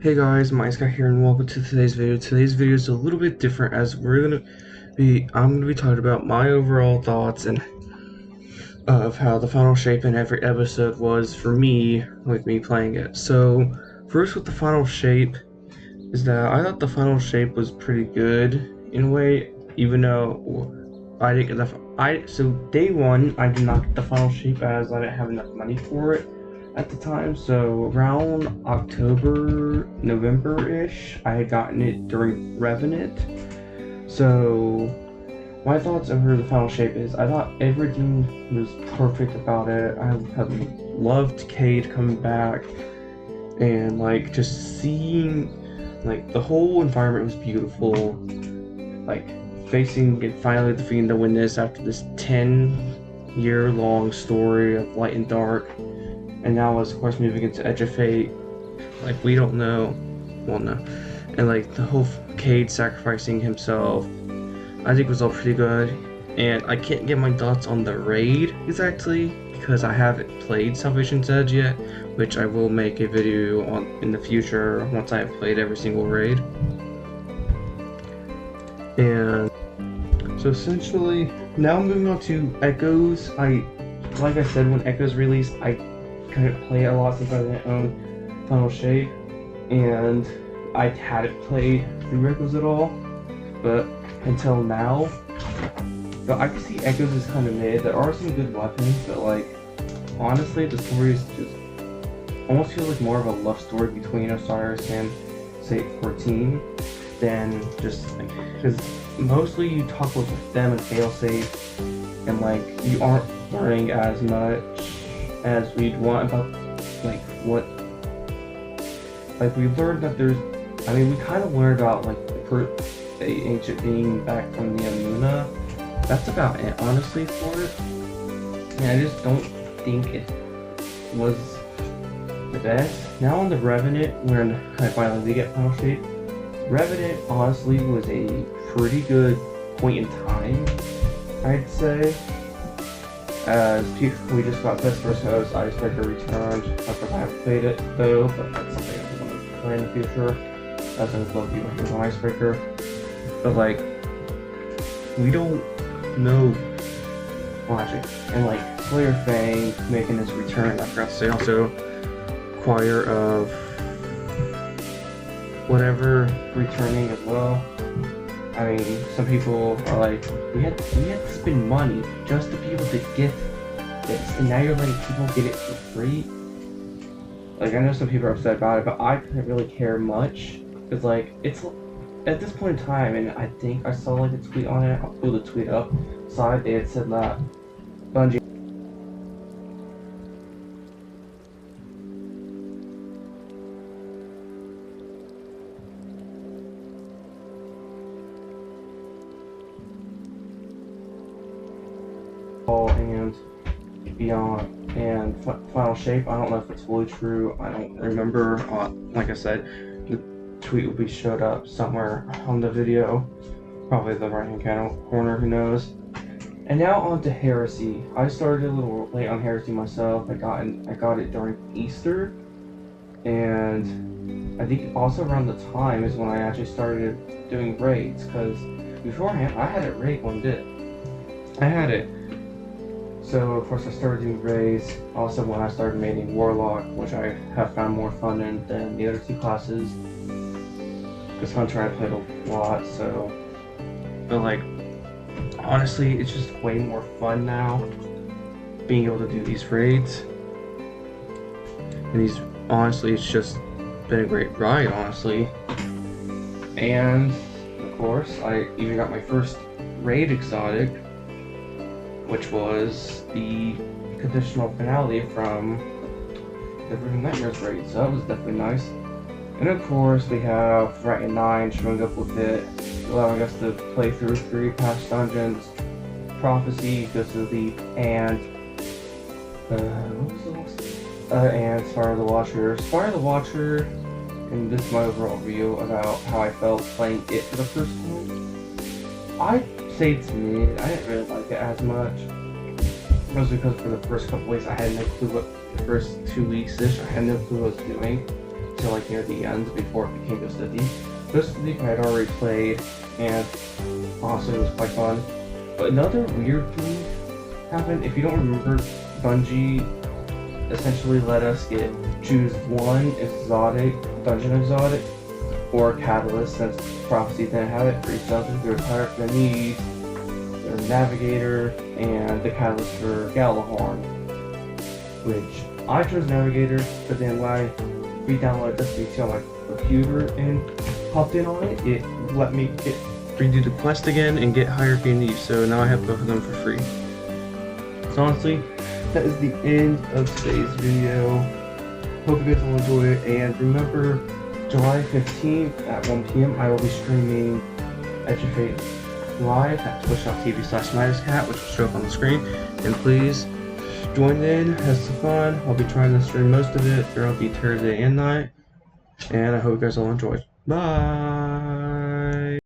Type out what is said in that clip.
Hey guys, MySky here and welcome to today's video. Today's video is a little bit different as I'm gonna be talking about my overall thoughts and of how the final shape in every episode was for me with me playing it. So first with the final shape is that I thought the final shape was pretty good in a way, even though I didn't get so day one I did not get the final shape as I didn't have enough money for it at the time. So around October, November-ish, I had gotten it during Revenant. So my thoughts over the final shape is I thought everything was perfect about it. I have loved Cade coming back and like just seeing like the whole environment was beautiful. Like facing and finally defeating the Witness after this 10-year-long story of light and dark. And now, of course, moving into Edge of Fate, like we don't know, well, no, and like the whole Cade sacrificing himself, I think was all pretty good. And I can't get my thoughts on the raid exactly because I haven't played Salvation's Edge yet, which I will make a video on in the future once I have played every single raid. And so essentially, now moving on to Echoes. Like I said, when Echoes released, I couldn't play a lot since I didn't own Final Shape, and I hadn't played through Echoes at all, but until now. But I can see Echoes is kind of mid. There are some good weapons, but like, honestly, the story is just almost feels like more of a love story between Osiris and Sate 14 than just like, because mostly you talk with them and Failsafe, and like, you aren't learning as much as we'd want about like what, like we learned that there's, I mean, we kind of learned about like the ancient being back from the Amuna. That's about it, honestly, for it. And I just don't think it was the best. Now on the Revenant, when I finally get Final Shape, Revenant honestly was a pretty good point in time, I'd say. As we just got Best vs. Host, Icebreaker returned. Of course, I haven't played it though, but that's something I want to play in the future. As I love you with an Icebreaker. But like, we don't know. Well, actually, and like Slayer Fang making his return. I forgot to say also, Choir of whatever returning as well. I mean, some people are like, we had to spend money just to be able to get this, and now you're letting people get it for free. Like, I know some people are upset about it, but I couldn't really care much. It's like, it's at this point in time, and I think I saw like a tweet on it. I'll pull the tweet up. So they had said that Bungie and Beyond and Final Shape. I don't know if it's fully true. I don't remember. Like I said, the tweet will be showed up somewhere on the video, probably the right hand corner. Who knows? And now on to Heresy. I started a little late on Heresy myself. I got it during Easter, and I think also around the time is when I actually started doing raids. Because beforehand, I had it raid one bit. I had it. So of course I started doing raids. Also when I started making Warlock, which I have found more fun in than the other two classes. Because Hunter I played a lot, so. But like, honestly, it's just way more fun now, being able to do these raids. And these, honestly, it's just been a great ride, honestly. And of course, I even got my first raid exotic, which was the conditional finale from the Riven Nightmares raid, so that was definitely nice. And of course, we have Frighten 9 showing up with it, allowing us to play through 3 past dungeons, Prophecy, Ghost of the Deep, and what was the last? And Spire of the Watcher. Spire of the Watcher, and this is my overall review about how I felt playing it for the first time. I'd say it's mid. I didn't really like it as much. Mostly because for the first couple weeks I had no clue what, the first 2 weeks-ish, I had no clue what I was doing. till like near the end before it became Ghost of Thief. Ghost of Thief I had already played, and honestly it was quite fun. But another weird thing happened. If you don't remember, Bungie essentially let us choose one exotic, dungeon exotic, or catalyst, since Prophecy didn't have it for each other. There was Pirate for Need, their Navigator, and the catalyst for Galahorn, which I chose Navigator, but then when I re-downloaded Destiny 2 on my computer and popped in on it, it let me redo the quest again and get Higher Need, so now I have both of them for free. So honestly, that is the end of today's video. Hope you guys all enjoy it, and remember, July 15th at 1 p.m. I will be streaming Edge of Fate live at twitch.tv/MidasCat, which will show up on the screen. And please join in, have some fun. I'll be trying to stream most of it throughout the Thursday and night. And I hope you guys all enjoy. Bye!